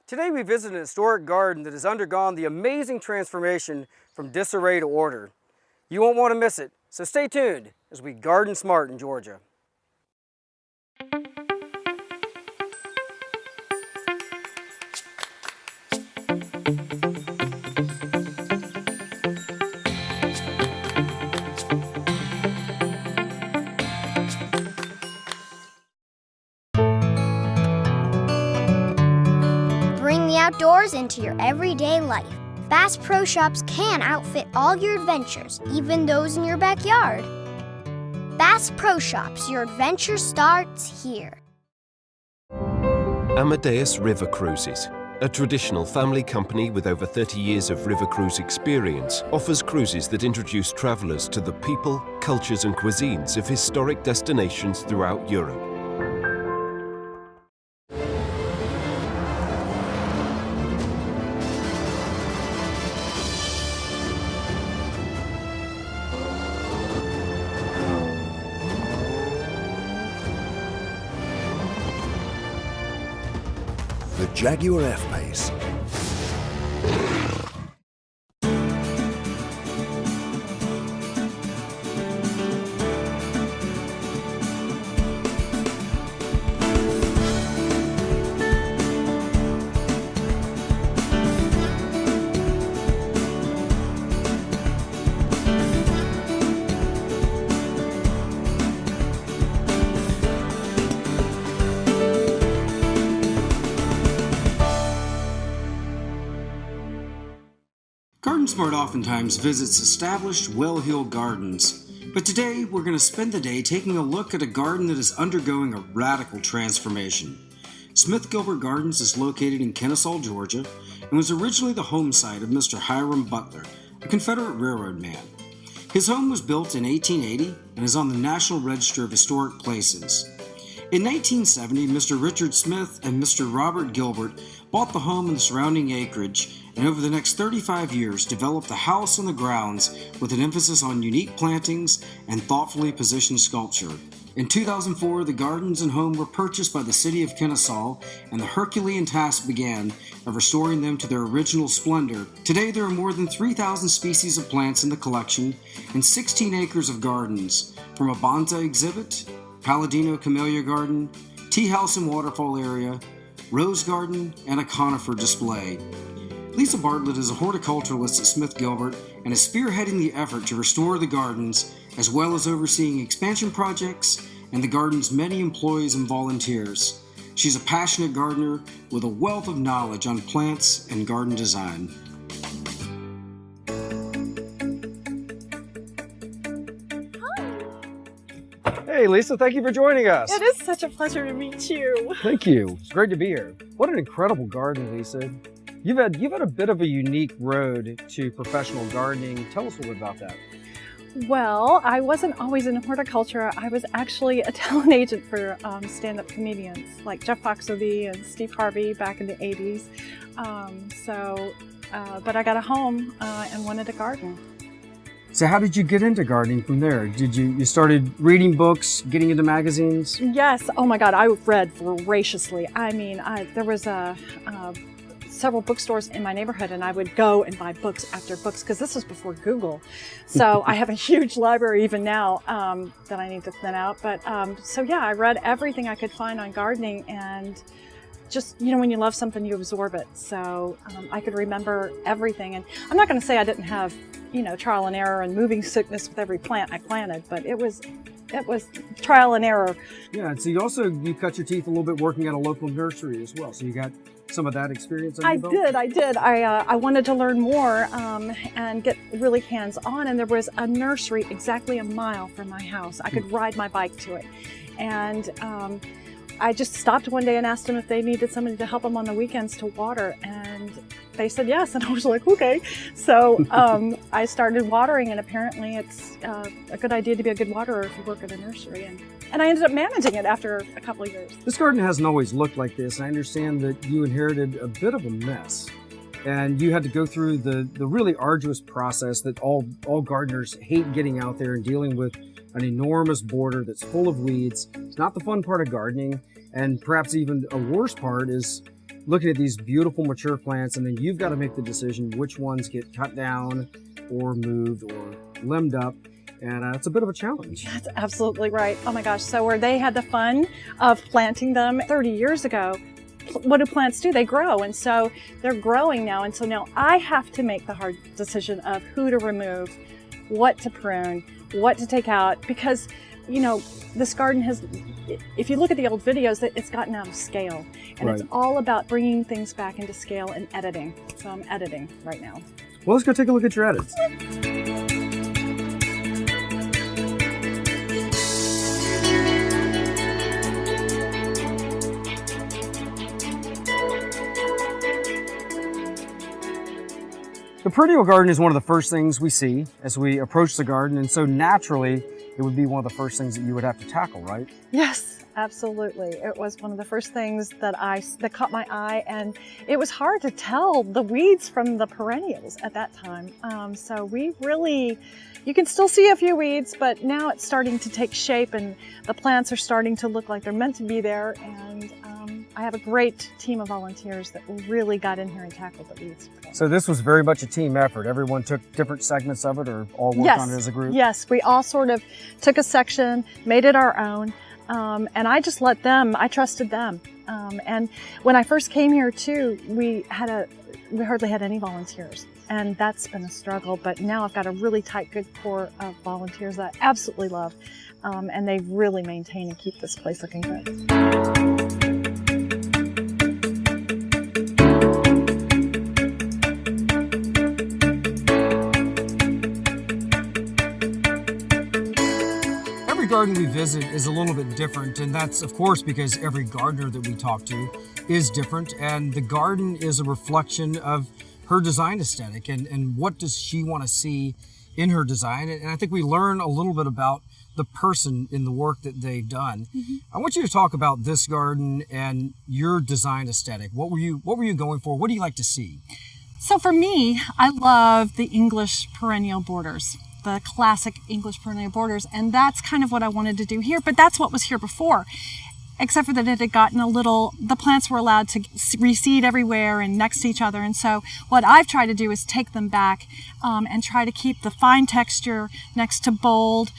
Today we visit an historic garden that has undergone the amazing transformation from disarray to order. You won't want to miss it, so stay tuned as we garden smart in Georgia. Bring the outdoors into your everyday life. Bass Pro Shops can outfit all your adventures, even those in your backyard. Bass Pro Shops, your adventure starts here. Amadeus River Cruises, a traditional family company with over 30 years of river cruise experience, offers cruises that introduce travelers to the people, cultures and cuisines of historic destinations throughout Europe. The Jaguar F-Pace. GardenSMART oftentimes visits established, well-heeled gardens, but today we're going to spend the day taking a look at a garden that is undergoing a radical transformation. Smith Gilbert Gardens is located in Kennesaw, Georgia, and was originally the home site of Mr. Hiram Butler, a Confederate railroad man. His home was built in 1880 and is on the National Register of Historic Places. In 1970, Mr. Richard Smith and Mr. Robert Gilbert bought the home and the surrounding acreage, and over the next 35 years developed the house on the grounds with an emphasis on unique plantings and thoughtfully positioned sculpture. In 2004, the gardens and home were purchased by the city of Kennesaw, and the Herculean task began of restoring them to their original splendor. Today, there are more than 3,000 species of plants in the collection and 16 acres of gardens, from a bonsai exhibit, Palladino Camellia Garden, tea house and waterfall area, rose garden, and a conifer display. Lisa Bartlett is a horticulturalist at Smith Gilbert and is spearheading the effort to restore the gardens, as well as overseeing expansion projects and the garden's many employees and volunteers. She's a passionate gardener with a wealth of knowledge on plants and garden design. Hey Lisa, thank you for joining us. It is such a pleasure to meet you. Thank you. It's great to be here. What an incredible garden, Lisa. You've had a bit of a unique road to professional gardening. Tell us a little bit about that. Well, I wasn't always in horticulture. I was actually a talent agent for stand-up comedians like Jeff Foxworthy and Steve Harvey back in the 80s. But I got a home and wanted a garden. So how did you get into gardening from there? Did you started reading books, getting into magazines? Yes. Oh my God, I read voraciously. I mean, there was several bookstores in my neighborhood, and I would go and buy books after books because this was before Google. So I have a huge library even now that I need to thin out. But so yeah, I read everything I could find on gardening, and just, you know, when you love something, you absorb it. So I could remember everything. And I'm not going to say I didn't have, you know, trial and error and moving sickness with every plant I planted, but it was trial and error. Yeah, and so you cut your teeth a little bit working at a local nursery as well. So you got some of that experience under your belt? I did. I wanted to learn more and get really hands-on, and there was a nursery exactly a mile from my house. I could ride my bike to it. And I just stopped one day and asked them if they needed somebody to help them on the weekends to water, and they said yes, and I was like, okay. So I started watering, and apparently it's a good idea to be a good waterer if you work at a nursery, and I ended up managing it after a couple of years. This garden hasn't always looked like this. I understand that you inherited a bit of a mess, and you had to go through the really arduous process that all gardeners hate getting out there and dealing with an enormous border that's full of weeds. It's not the fun part of gardening, and perhaps even a worse part is looking at these beautiful mature plants, and then you've got to make the decision which ones get cut down or moved or limbed up. And it's a bit of a challenge. That's absolutely right. Oh my gosh. So where they had the fun of planting them 30 years ago, what do plants do? They grow. And so they're growing now. And so now I have to make the hard decision of who to remove, what to prune, what to take out, because, you know, this garden has, if you look at the old videos, it's gotten out of scale. And Right. it's all about bringing things back into scale and editing. So I'm editing right now. Well, let's go take a look at your edits. The perennial garden is one of the first things we see as we approach the garden, and so naturally it would be one of the first things that you would have to tackle, right? Yes, absolutely. It was one of the first things that caught my eye, and it was hard to tell the weeds from the perennials at that time. So we really, you can still see a few weeds, but now it's starting to take shape and the plants are starting to look like they're meant to be there. And I have a great team of volunteers that really got in here and tackled the weeds. So this was very much a team effort. Everyone took different segments of it or all worked on it as a group? Yes, we all sort of took a section, made it our own, and I just let them, I trusted them. And when I first came here too, we hardly had any volunteers, and that's been a struggle, but now I've got a really tight, good core of volunteers that I absolutely love, and they really maintain and keep this place looking good. Every garden we visit is a little bit different, and that's of course because every gardener that we talk to is different, and the garden is a reflection of her design aesthetic and what does she want to see in her design. And I think we learn a little bit about the person in the work that they've done. Mm-hmm. I want you to talk about this garden and your design aesthetic. What were you going for? What do you like to see? So for me, I love the English perennial borders, the classic English perennial borders, and that's kind of what I wanted to do here, but that's what was here before, except for that it had gotten the plants were allowed to reseed everywhere and next to each other, and so what I've tried to do is take them back and try to keep the fine texture next to bold,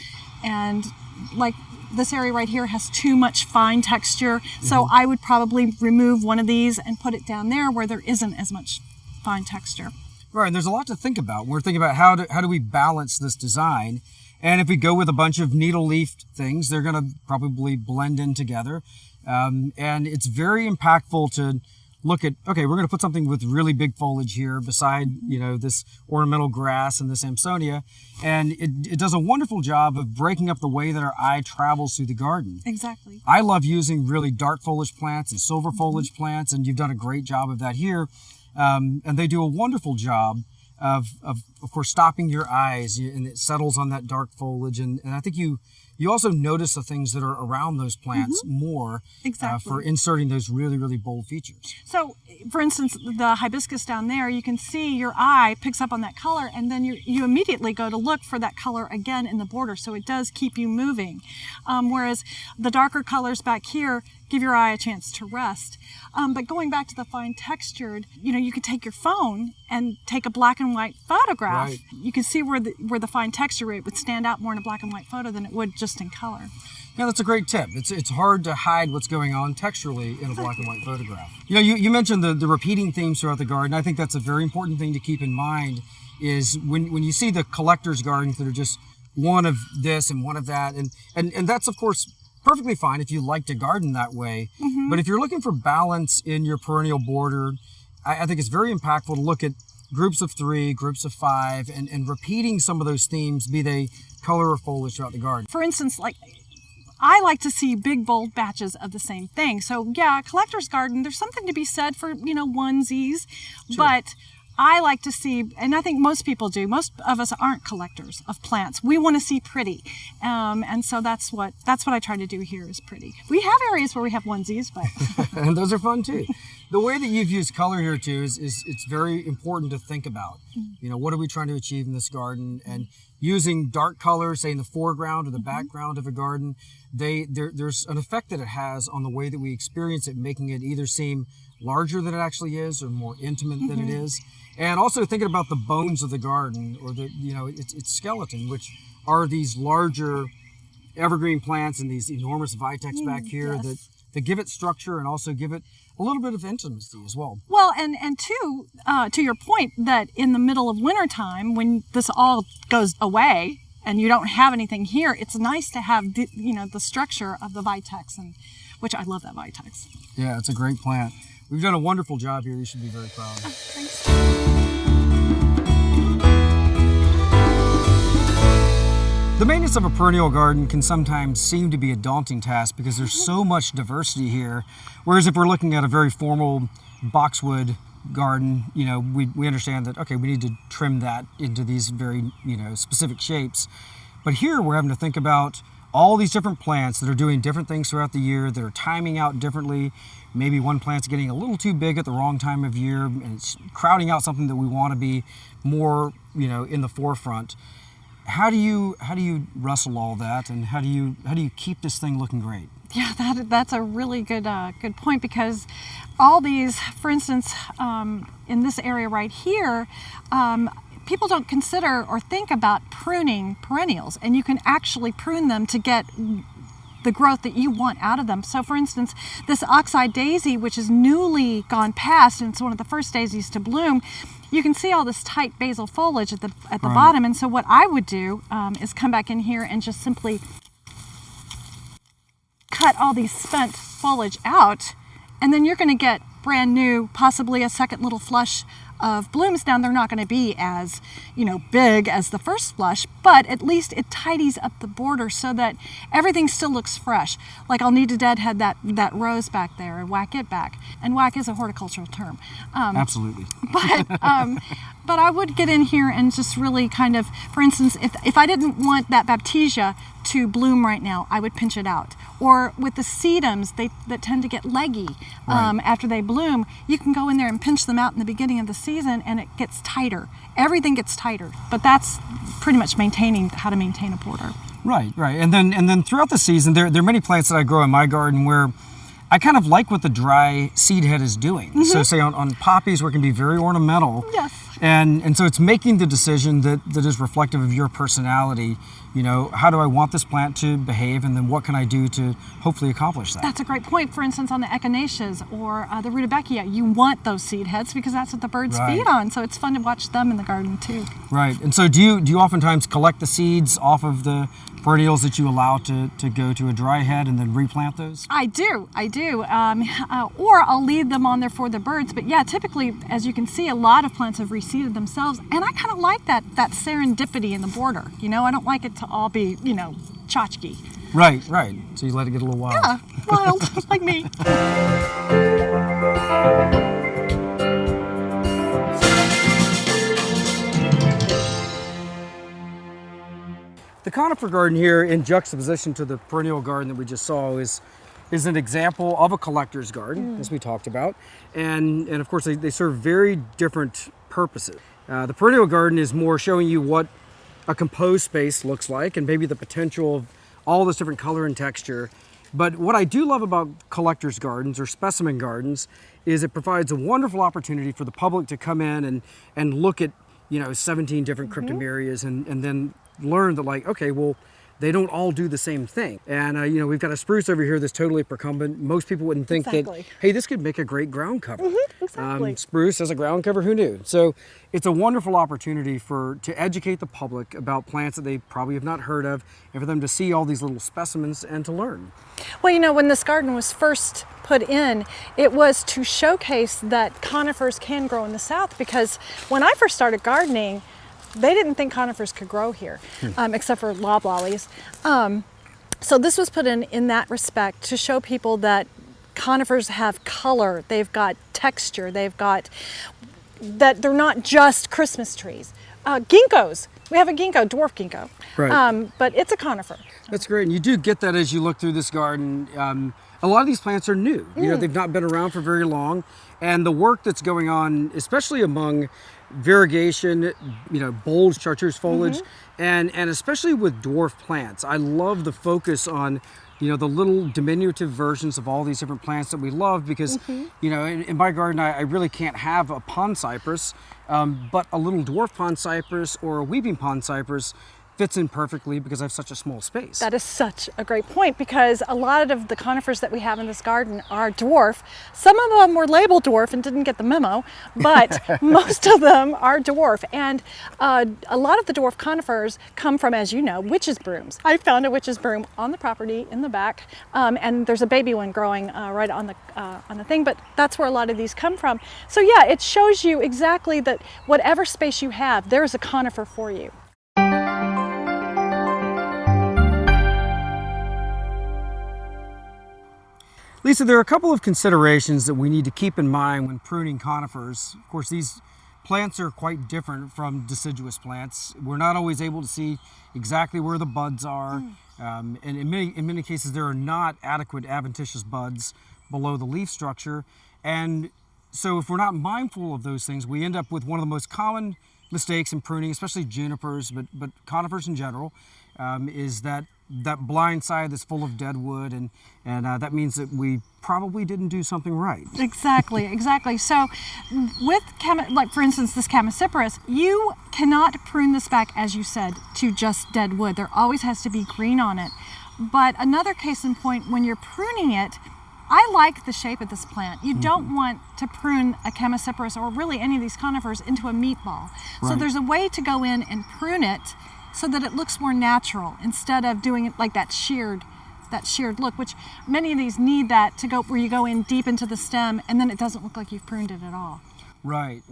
and like this area right here has too much fine texture, so I would probably remove one of these and put it down there where there isn't as much fine texture. Right, and there's a lot to think about. We're thinking about how do we balance this design, and if we go with a bunch of needle-leafed things, they're going to probably blend in together, and it's very impactful to look at, okay, we're going to put something with really big foliage here beside, you know, this ornamental grass and this Amsonia, and it does a wonderful job of breaking up the way that our eye travels through the garden. Exactly. I love using really dark foliage plants and silver foliage plants, and you've done a great job of that here. And they do a wonderful job of course, stopping your eyes, and it settles on that dark foliage. And I think you also notice the things that are around those plants more for inserting those really, really bold features. So, for instance, the hibiscus down there, you can see your eye picks up on that color, and then you immediately go to look for that color again in the border. So it does keep you moving. Whereas the darker colors back here give your eye a chance to rest. But going back to the fine textured, you know, you could take your phone and take a black and white photograph. Right. You can see where the fine texture rate would stand out more in a black and white photo than it would just in color. Yeah, that's a great tip. It's hard to hide what's going on texturally in a black and white photograph. You know, you mentioned the repeating themes throughout the garden. I think that's a very important thing to keep in mind is when you see the collector's gardens that are just one of this and one of that, and that's of course perfectly fine if you like to garden that way. Mm-hmm. But if you're looking for balance in your perennial border, I think it's very impactful to look at groups of 3, groups of 5, and repeating some of those themes, be they color or foliage throughout the garden. For instance, like I like to see big, bold batches of the same thing. So yeah, collector's garden, there's something to be said for, you know, onesies, sure. But I like to see, and I think most people do, most of us aren't collectors of plants. We want to see pretty. And so that's what I try to do here is pretty. We have areas where we have onesies, but... And those are fun too. The way that you've used color here too is it's very important to think about. You know, what are we trying to achieve in this garden? And using dark colors, say in the foreground or the background of a garden, there's an effect that it has on the way that we experience it, making it either seem larger than it actually is or more intimate than it is. And also thinking about the bones of the garden, or the, you know, its skeleton, which are these larger evergreen plants and these enormous vitex back here that give it structure and also give it a little bit of intimacy as well. Well, and to your point, that in the middle of wintertime, when this all goes away and you don't have anything here, it's nice to have the, you know, the structure of the vitex, and which I love that vitex. Yeah, it's a great plant. We've done a wonderful job here. You should be very proud. Thanks. The maintenance of a perennial garden can sometimes seem to be a daunting task because there's so much diversity here. Whereas if we're looking at a very formal boxwood garden, you know, we understand that, okay, we need to trim that into these very, you know, specific shapes. But here we're having to think about all these different plants that are doing different things throughout the year, that are timing out differently. Maybe one plant's getting a little too big at the wrong time of year, and it's crowding out something that we want to be more, you know, in the forefront. How do you wrestle all that, and how do you keep this thing looking great? Yeah, that's a really good point, because all these, for instance, in this area right here, people don't consider or think about pruning perennials, and you can actually prune them to get the growth that you want out of them. So for instance, this oxeye daisy, which is newly gone past, and it's one of the first daisies to bloom, you can see all this tight basal foliage at the bottom. And so what I would do is come back in here and just simply cut all these spent foliage out, and then you're going to get brand new, possibly a second little flush of blooms down. They're not going to be as, you know, big as the first flush, but at least it tidies up the border so that everything still looks fresh. Like I'll need to deadhead that rose back there and whack it back. And whack is a horticultural term. Absolutely. But I would get in here and just really kind of, for instance, if I didn't want that baptisia to bloom right now, I would pinch it out. Or with the sedums, that tend to get leggy after they bloom, you can go in there and pinch them out in the beginning of the season, and it gets tighter. Everything gets tighter, but that's pretty much how to maintain a border. Right. And then throughout the season, there are many plants that I grow in my garden where I kind of like what the dry seed head is doing. So say on poppies, where it can be very ornamental. Yes. And so it's making the decision that is reflective of your personality. You know, how do I want this plant to behave, and then what can I do to hopefully accomplish that? That's a great point. For instance, on the echinaceas or the rudbeckia, you want those seed heads because that's what the birds feed on. So it's fun to watch them in the garden too. Right. And so do you oftentimes collect the seeds off of the perennials that you allow to go to a dry head and then replant those? I do. Or I'll leave them on there for the birds. But yeah, typically, as you can see, a lot of plants have reseeded themselves, and I kind of like that serendipity in the border. You know, I don't like it to all be, you know, tchotchke. Right. So you let it get a little wild. Yeah, wild, like me. The conifer garden here, in juxtaposition to the perennial garden that we just saw, is an example of a collector's garden, as we talked about. And of course, they serve very different purposes. The perennial garden is more showing you what a composed space looks like, and maybe the potential of all this different color and texture. But what I do love about collector's gardens or specimen gardens is it provides a wonderful opportunity for the public to come in and look at, you know, 17 different cryptomerias and then learn that, like, okay, well, they don't all do the same thing. And you know, we've got a spruce over here that's totally procumbent. Most people wouldn't think that, hey, this could make a great ground cover. Exactly. Spruce as a ground cover, who knew? So it's a wonderful opportunity to educate the public about plants that they probably have not heard of, and for them to see all these little specimens and to learn. Well, you know, when this garden was first put in, it was to showcase that conifers can grow in the South, because when I first started gardening, they didn't think conifers could grow here, except for loblollies. So this was put in that respect to show people that conifers have color, they've got texture, that they're not just Christmas trees. Ginkgos, we have a ginkgo, dwarf ginkgo, but it's a conifer. That's great, and you do get that as you look through this garden. a lot of these plants are new. You know, they've not been around for very long. And the work that's going on, especially among variegation, you know, bulge, chartreuse foliage, and especially with dwarf plants. I love the focus on, you know, the little diminutive versions of all these different plants that we love because, you know, in my garden, I really can't have a pond cypress, but a little dwarf pond cypress or a weeping pond cypress fits in perfectly because I have such a small space. That is such a great point, because a lot of the conifers that we have in this garden are dwarf. Some of them were labeled dwarf and didn't get the memo, but most of them are dwarf. And a lot of the dwarf conifers come from, as you know, witch's brooms. I found a witch's broom on the property in the back, and there's a baby one growing right on the thing, but that's where a lot of these come from. So yeah, it shows you exactly that whatever space you have, there's a conifer for you. Lisa, there are a couple of considerations that we need to keep in mind when pruning conifers. Of course, these plants are quite different from deciduous plants. We're not always able to see exactly where the buds are. And in many cases, there are not adequate adventitious buds below the leaf structure. And so if we're not mindful of those things, we end up with one of the most common mistakes in pruning, especially junipers, but conifers in general, is that blind side that's full of dead wood, and that means that we probably didn't do something right. Exactly. So with, like for instance, this Coniferous, you cannot prune this back, as you said, to just dead wood. There always has to be green on it. But another case in point, when you're pruning it, I like the shape of this plant. You don't want to prune a Coniferous or really any of these conifers into a meatball. So there's a way to go in and prune it so that it looks more natural instead of doing it like that sheared look, which many of these need that to go where you go in deep into the stem and then it doesn't look like you've pruned it at all. Right.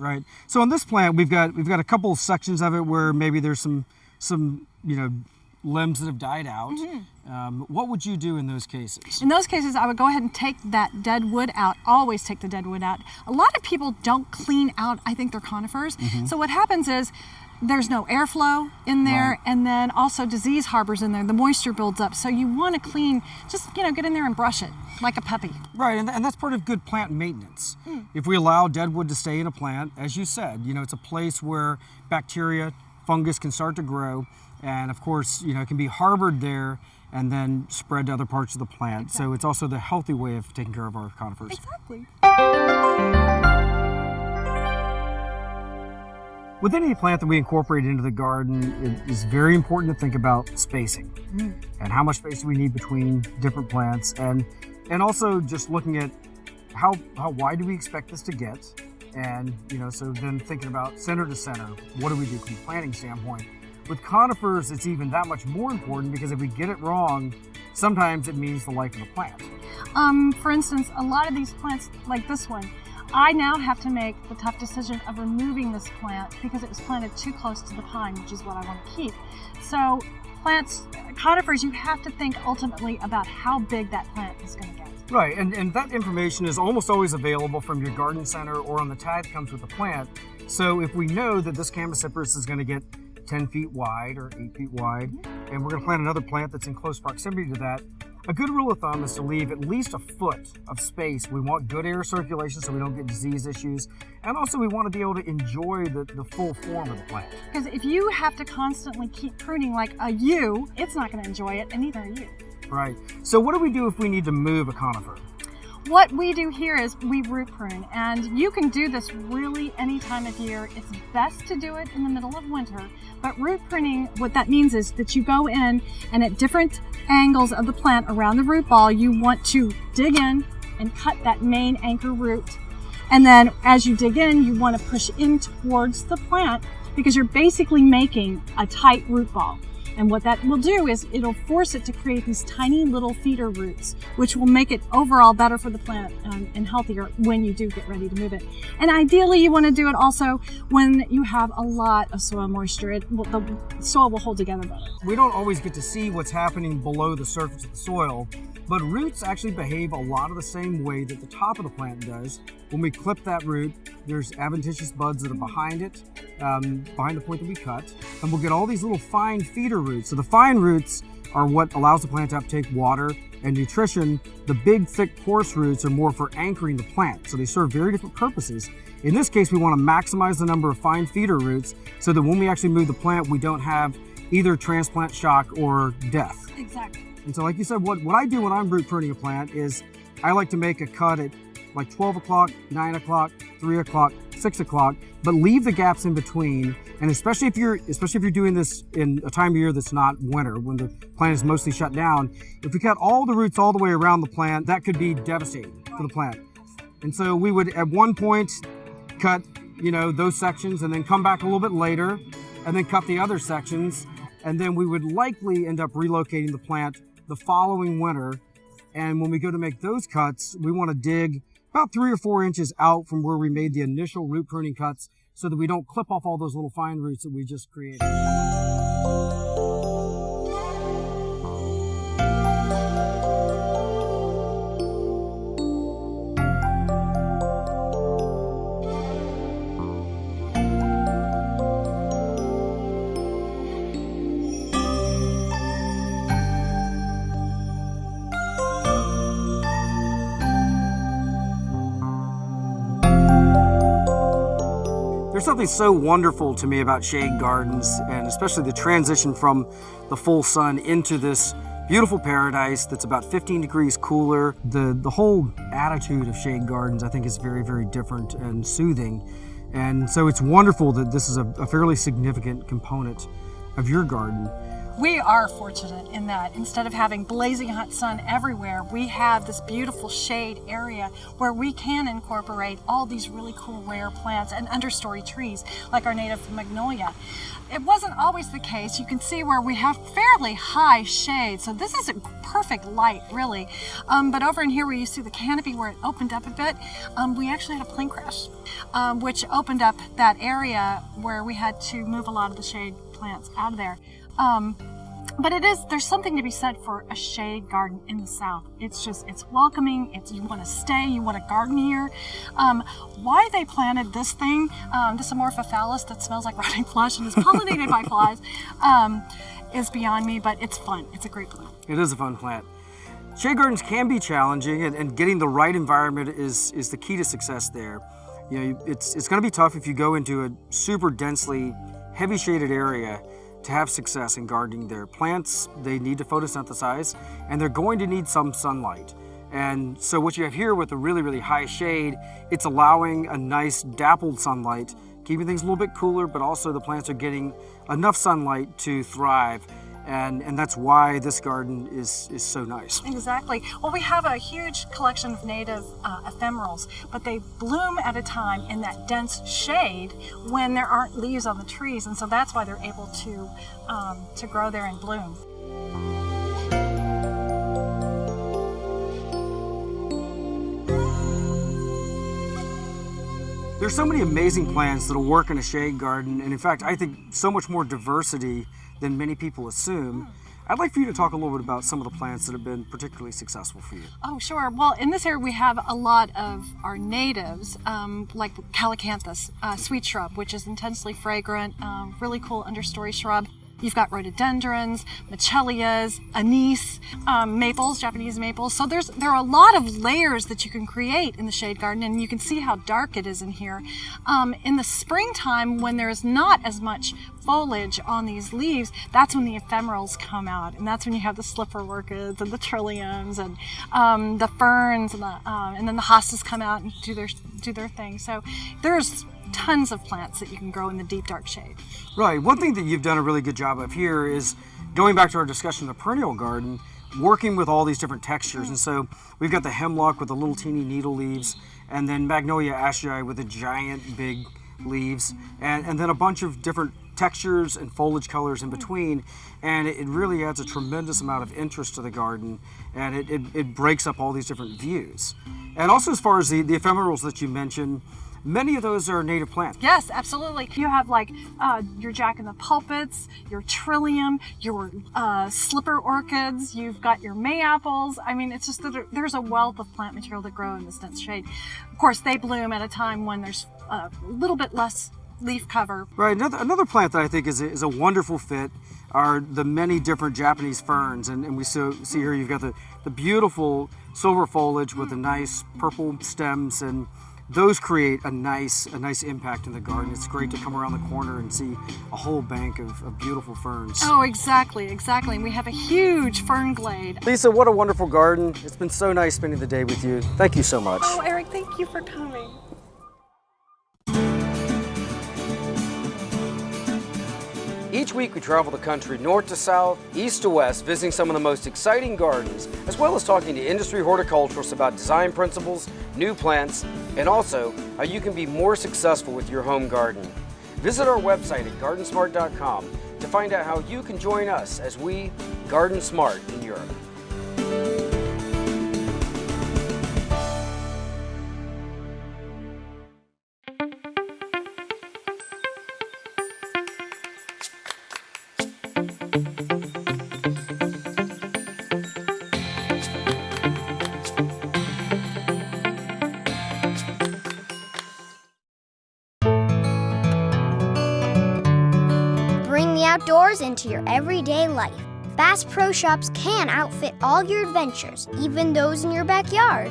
So on this plant, we've got a couple of sections of it where maybe there's some you know, limbs that have died out. What would you do in those cases? In those cases, I would go ahead and take that dead wood out. Always take the dead wood out. A lot of people don't clean out, I think, their conifers. So what happens is there's no airflow in there, and then also disease harbors in there. The moisture builds up. So you want to clean, just, you know, get in there and brush it like a puppy. Right, and that's part of good plant maintenance. If we allow dead wood to stay in a plant, as you said, you know, it's a place where bacteria, fungus can start to grow. And of course, you know, it can be harbored there and then spread to other parts of the plant. So it's also the healthy way of taking care of our conifers. Exactly. With any plant that we incorporate into the garden, it is very important to think about spacing and how much space we need between different plants, and also just looking at how wide do we expect this to get, and you know, so then thinking about center to center, what do we do from a planting standpoint? With conifers, it's even that much more important because if we get it wrong, sometimes it means the life of the plant. For instance, a lot of these plants, like this one, I now have to make the tough decision of removing this plant because it was planted too close to the pine, which is what I want to keep. So conifers, you have to think ultimately about how big that plant is going to get. Right, and that information is almost always available from your garden center or on the tag that comes with the plant. So if we know that this Coniferous is going to get 10 feet wide or 8 feet wide, and we're going to plant another plant that's in close proximity to that, a good rule of thumb is to leave at least a foot of space. We want good air circulation so we don't get disease issues, and also we want to be able to enjoy the full form of the plant. Because if you have to constantly keep pruning like a yew, it's not going to enjoy it, and neither are you. Right. So what do we do if we need to move a conifer? What we do here is we root prune, and you can do this really any time of year. It's best to do it in the middle of winter, but root pruning, what that means is that you go in and at different angles of the plant around the root ball, you want to dig in and cut that main anchor root. And then as you dig in, you want to push in towards the plant because you're basically making a tight root ball. And what that will do is it'll force it to create these tiny little feeder roots, which will make it overall better for the plant and healthier when you do get ready to move it. And ideally, you want to do it also when you have a lot of soil moisture. The soil will hold together better. We don't always get to see what's happening below the surface of the soil, but roots actually behave a lot of the same way that the top of the plant does. When we clip that root, there's adventitious buds that are behind it, behind the point that we cut, and we'll get all these little fine feeder roots. So the fine roots are what allows the plant to uptake water and nutrition, the big, thick, coarse roots are more for anchoring the plant. So they serve very different purposes. In this case, we want to maximize the number of fine feeder roots so that when we actually move the plant, we don't have either transplant shock or death. Exactly. And so like you said, what I do when I'm root pruning a plant is I like to make a cut at like 12 o'clock, 9 o'clock, 3 o'clock, 6 o'clock, but leave the gaps in between. And especially if you're doing this in a time of year that's not winter, when the plant is mostly shut down, if we cut all the roots all the way around the plant, that could be devastating for the plant. And so we would at one point cut, those sections and then come back a little bit later and then cut the other sections. And then we would likely end up relocating the plant the following winter. And when we go to make those cuts, we want to dig about 3 or 4 inches out from where we made the initial root pruning cuts so that we don't clip off all those little fine roots that we just created. There's something so wonderful to me about shade gardens, and especially the transition from the full sun into this beautiful paradise that's about 15 degrees cooler. The whole attitude of shade gardens, I think, is very, very different and soothing. And so it's wonderful that this is a fairly significant component of your garden. We are fortunate in that instead of having blazing hot sun everywhere, we have this beautiful shade area where we can incorporate all these really cool rare plants and understory trees like our native magnolia. It wasn't always the case. You can see where we have fairly high shade, so this is a perfect light, really. But over in here where you see the canopy where it opened up a bit, we actually had a plane crash, which opened up that area where we had to move a lot of the shade plants out of there. But there's something to be said for a shade garden in the South. It's welcoming, you want to stay, you want to garden here. Why they planted this thing, this Amorphophallus that smells like rotting flesh and is pollinated by flies, is beyond me, but it's fun. It's a great plant. It is a fun plant. Shade gardens can be challenging, and getting the right environment is the key to success there. It's going to be tough if you go into a super densely, heavy shaded area to have success in gardening there. Plants, they need to photosynthesize, and they're going to need some sunlight. And so what you have here with the really, really high shade, it's allowing a nice dappled sunlight, keeping things a little bit cooler, but also the plants are getting enough sunlight to thrive. And that's why this garden is so nice. Exactly. Well, we have a huge collection of native ephemerals, but they bloom at a time in that dense shade when there aren't leaves on the trees, and so that's why they're able to grow there and bloom. There's so many amazing plants that'll work in a shade garden, and in fact, I think so much more diversity than many people assume. I'd like for you to talk a little bit about some of the plants that have been particularly successful for you. Oh, sure. Well, in this area we have a lot of our natives, like Calycanthus, sweet shrub, which is intensely fragrant, really cool understory shrub. You've got rhododendrons, machelias, anise, maples, Japanese maples. So there are a lot of layers that you can create in the shade garden, and you can see how dark it is in here. In the springtime, when there's not as much foliage on these leaves, that's when the ephemerals come out, and that's when you have the slipper orchids and the trilliums and the ferns and then the hostas come out and do their thing. So there's tons of plants that you can grow in the deep dark shade. Right. One thing that you've done a really good job of here is going back to our discussion of the perennial garden, working with all these different textures. And so we've got the hemlock with the little teeny needle leaves, and then Magnolia ashii with the giant big leaves, and then a bunch of different textures and foliage colors in between, and it really adds a tremendous amount of interest to the garden, and it breaks up all these different views. And also, as far as the ephemerals that you mentioned, many of those are native plants. Yes, absolutely. You have like your jack-in-the-pulpits, your trillium, your slipper orchids, you've got your mayaples. I mean, it's just that there's a wealth of plant material to grow in this dense shade. Of course, they bloom at a time when there's a little bit less leaf cover. Right. Another plant that I think is a wonderful fit are the many different Japanese ferns, and we see here you've got the beautiful silver foliage with the nice purple stems, and those create a nice impact in the garden. It's great to come around the corner and see a whole bank of beautiful ferns. Oh, exactly. We have a huge fern glade. Lisa, what a wonderful garden. It's been so nice spending the day with you. Thank you so much. Oh, Eric, thank you for coming. Each week we travel the country north to south, east to west, visiting some of the most exciting gardens, as well as talking to industry horticulturalists about design principles, new plants, and also how you can be more successful with your home garden. Visit our website at GardenSMART.com to find out how you can join us as we garden smart in Europe. Bring the outdoors into your everyday life. Bass Pro Shops can outfit all your adventures, even those in your backyard.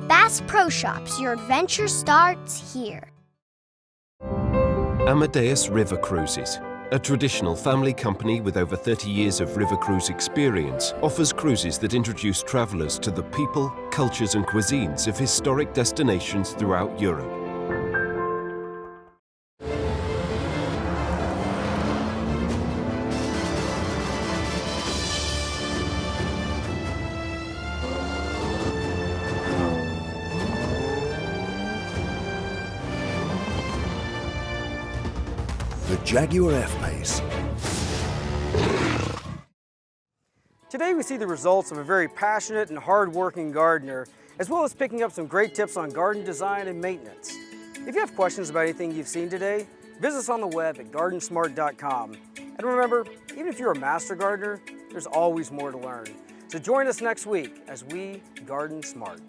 Bass Pro Shops, your adventure starts here. Amadeus River Cruises, a traditional family company with over 30 years of river cruise experience, offers cruises that introduce travelers to the people, cultures and cuisines of historic destinations throughout Europe. The Jaguar F-Pace. Today we see the results of a very passionate and hard-working gardener, as well as picking up some great tips on garden design and maintenance. If you have questions about anything you've seen today, visit us on the web at GardenSMART.com. And remember, even if you're a master gardener, there's always more to learn. So join us next week as we garden smart.